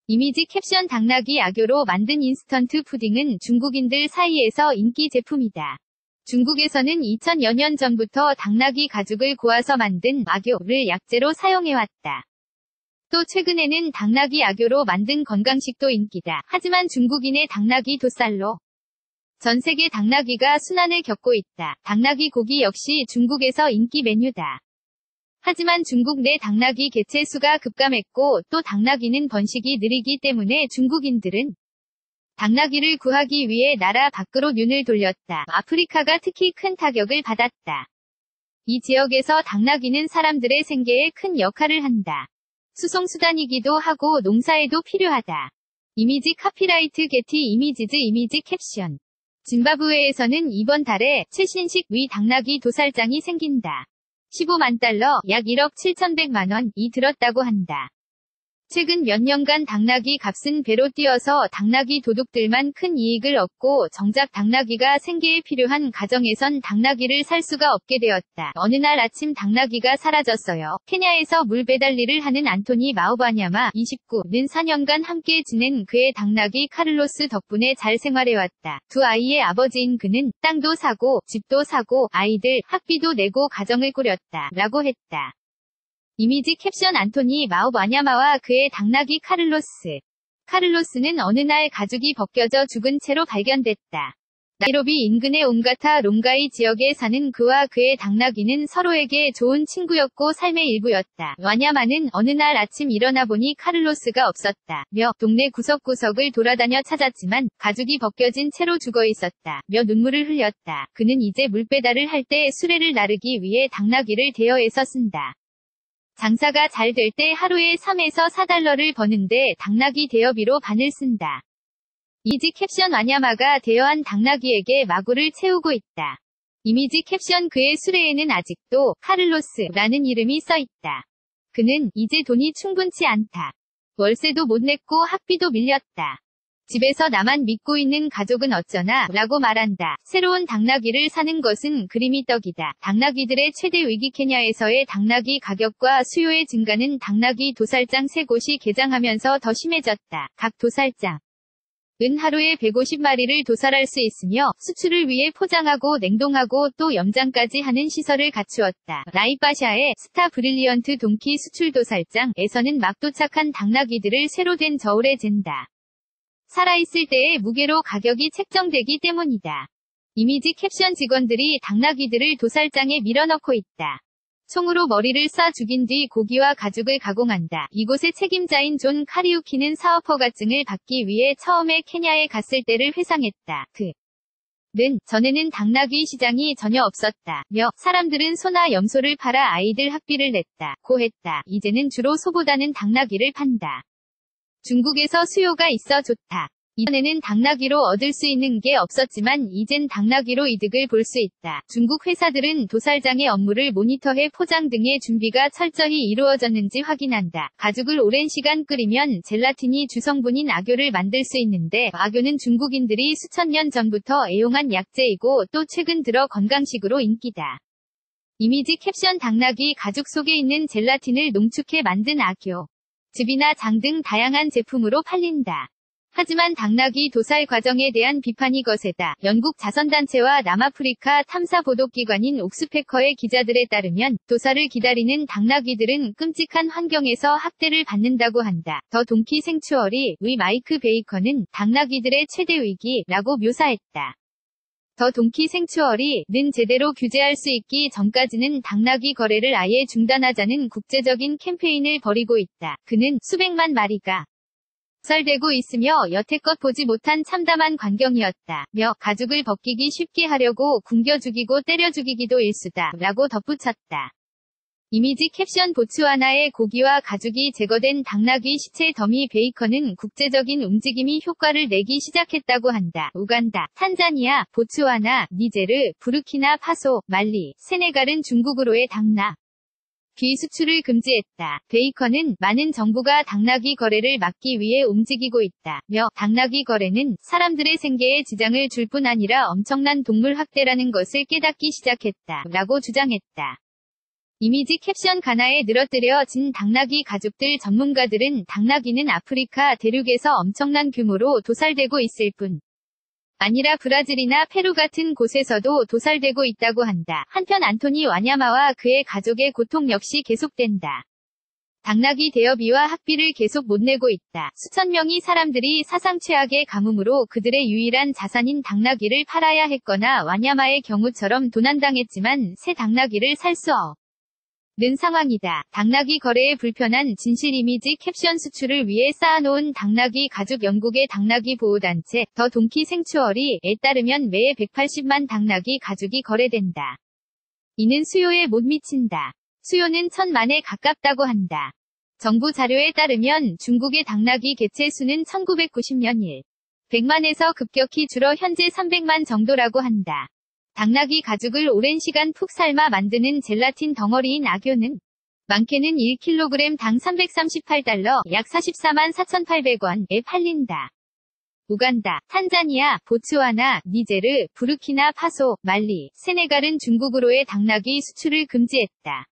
이미지 캡션 당나귀 아교로 만든 인스턴트 푸딩은 중국인들 사이에서 인기 제품이다. 중국에서는 2000여 년 전부터 당나귀 가죽을 고아서 만든 아교를 약재로 사용해왔다. 또 최근에는 당나귀 아교로 만든 건강식도 인기다. 하지만 중국인의 당나귀 도살로 전 세계 당나귀가 순환을 겪고 있다. 당나귀 고기 역시 중국에서 인기 메뉴다. 하지만 중국 내 당나귀 개체 수가 급감했고 또 당나귀는 번식이 느리기 때문에 중국인들은 당나귀를 구하기 위해 나라 밖으로 눈을 돌렸다. 아프리카가 특히 큰 타격을 받았다. 이 지역에서 당나귀는 사람들의 생계에 큰 역할을 한다. 수송수단이기도 하고 농사에도 필요하다. 이미지 카피라이트 게티 이미지즈 이미지 캡션. 짐바브웨에서는 이번 달에 최신식 위 당나귀 도살장이 생긴다. 15만 달러, 약 1억 7,100만 원이 들었다고 한다. 최근 몇 년간 당나귀 값은 배로 뛰어서 당나귀 도둑들만 큰 이익을 얻고 정작 당나귀가 생계에 필요한 가정에선 당나귀를 살 수가 없게 되었다. 어느 날 아침 당나귀가 사라졌어요. 케냐에서 물 배달 일을 하는 안토니 마우바냐마 29는 4년간 함께 지낸 그의 당나귀 카를로스 덕분에 잘 생활해왔다. 두 아이의 아버지인 그는 땅도 사고 집도 사고 아이들 학비도 내고 가정을 꾸렸다. 라고 했다. 이미지 캡션 안토니 마우바냐마와 그의 당나귀 카를로스. 카를로스는 어느 날 가죽이 벗겨져 죽은 채로 발견됐다. 나이로비 인근의 옹가타 롱가이 지역에 사는 그와 그의 당나귀는 서로에게 좋은 친구였고 삶의 일부였다. 와냐마는 어느 날 아침 일어나 보니 카를로스가 없었다. 며 동네 구석구석을 돌아다녀 찾았지만 가죽이 벗겨진 채로 죽어 있었다. 며 눈물을 흘렸다. 그는 이제 물배달을 할 때 수레를 나르기 위해 당나귀를 대여해서 쓴다. 장사가 잘 될 때 하루에 3에서 4달러를 버는데 당나귀 대여비로 반을 쓴다. 이미지 캡션 와냐마가 대여한 당나귀에게 마구를 채우고 있다. 이미지 캡션 그의 수레에는 아직도 카를로스라는 이름이 써 있다. 그는 이제 돈이 충분치 않다. 월세도 못 냈고 학비도 밀렸다. 집에서 나만 믿고 있는 가족은 어쩌나 라고 말한다. 새로운 당나귀를 사는 것은 그림이 떡이다. 당나귀들의 최대 위기 케냐에서의 당나귀 가격과 수요의 증가는 당나귀 도살장 3곳이 개장하면서 더 심해졌다. 각 도살장 은 하루에 150마리를 도살할 수 있으며 수출을 위해 포장하고 냉동하고 또 염장까지 하는 시설을 갖추었다. 라이파샤의 스타 브릴리언트 동키 수출 도살장에서는 막 도착한 당나귀들을 새로 된 저울에 잰다. 살아있을 때의 무게로 가격이 책정되기 때문이다. 이미지 캡션 직원들이 당나귀들을 도살장에 밀어넣고 있다. 총으로 머리를 쏴 죽인 뒤 고기와 가죽을 가공한다. 이곳의 책임자인 존 카리우키는 사업 허가증을 받기 위해 처음에 케냐에 갔을 때를 회상했다. 그는 전에는 당나귀 시장이 전혀 없었다. 며 사람들은 소나 염소를 팔아 아이들 학비를 냈다. 고 했다. 이제는 주로 소보다는 당나귀를 판다. 중국에서 수요가 있어 좋다. 이전에는 당나귀로 얻을 수 있는 게 없었지만 이젠 당나귀로 이득을 볼 수 있다. 중국 회사들은 도살장의 업무를 모니터해 포장 등의 준비가 철저히 이루어졌는지 확인한다. 가죽을 오랜 시간 끓이면 젤라틴이 주성분인 아교를 만들 수 있는데 아교는 중국인들이 수천 년 전부터 애용한 약재이고 또 최근 들어 건강식으로 인기다. 이미지 캡션 당나귀 가죽 속에 있는 젤라틴을 농축해 만든 아교. 집이나 장 등 다양한 제품으로 팔린다. 하지만 당나귀 도살 과정에 대한 비판이 거세다. 영국 자선단체와 남아프리카 탐사보도기관인 옥스패커의 기자들에 따르면 도살을 기다리는 당나귀들은 끔찍한 환경에서 학대를 받는다고 한다. 더 동키 생추어리의 마이크 베이커는 당나귀들의 최대 위기라고 묘사했다. 더 동키 생추어리는 제대로 규제할 수 있기 전까지는 당나귀 거래를 아예 중단하자는 국제적인 캠페인을 벌이고 있다. 그는 수백만 마리가 도살되고 있으며 여태껏 보지 못한 참담한 광경이었다. 며 가죽을 벗기기 쉽게 하려고 굶겨 죽이고 때려 죽이기도 일수다. 라고 덧붙였다. 이미지 캡션 보츠와나의 고기와 가죽이 제거된 당나귀 시체 더미 베이커는 국제적인 움직임이 효과를 내기 시작했다고 한다. 우간다, 탄자니아, 보츠와나, 니제르, 부르키나 파소, 말리, 세네갈은 중국으로의 당나귀 수출을 금지했다. 베이커는 많은 정부가 당나귀 거래를 막기 위해 움직이고 있다. 며 당나귀 거래는 사람들의 생계에 지장을 줄 뿐 아니라 엄청난 동물 학대라는 것을 깨닫기 시작했다. 라고 주장했다. 이미지 캡션 가나에 늘어뜨려진 당나귀 가죽들 전문가들은 당나귀는 아프리카 대륙에서 엄청난 규모로 도살되고 있을 뿐 아니라 브라질이나 페루 같은 곳에서도 도살되고 있다고 한다. 한편 안토니 와냐마와 그의 가족의 고통 역시 계속된다. 당나귀 대여비와 학비를 계속 못 내고 있다. 수천 명의 사람들이 사상 최악의 가뭄으로 그들의 유일한 자산인 당나귀를 팔아야 했거나 와냐마의 경우처럼 도난당했지만 새 당나귀를 살 수 없는 상황이다. 당나귀 거래의 불편한 진실 이미지 캡션 수출을 위해 쌓아놓은 당나귀 가죽 영국의 당나귀 보호단체 더 동키 생추어리에 따르면 매해 180만 당나귀 가죽이 거래된다. 이는 수요에 못 미친다. 수요는 1000만에 가깝다고 한다. 정부 자료에 따르면 중국의 당나귀 개체 수는 1990년 100만에서 급격히 줄어 현재 300만 정도라고 한다. 당나귀 가죽을 오랜 시간 푹 삶아 만드는 젤라틴 덩어리인 아교는 많게는 1kg당 338달러, 약 44만 4,800원에 팔린다. 우간다, 탄자니아, 보츠와나, 니제르, 부르키나 파소, 말리, 세네갈은 중국으로의 당나귀 수출을 금지했다.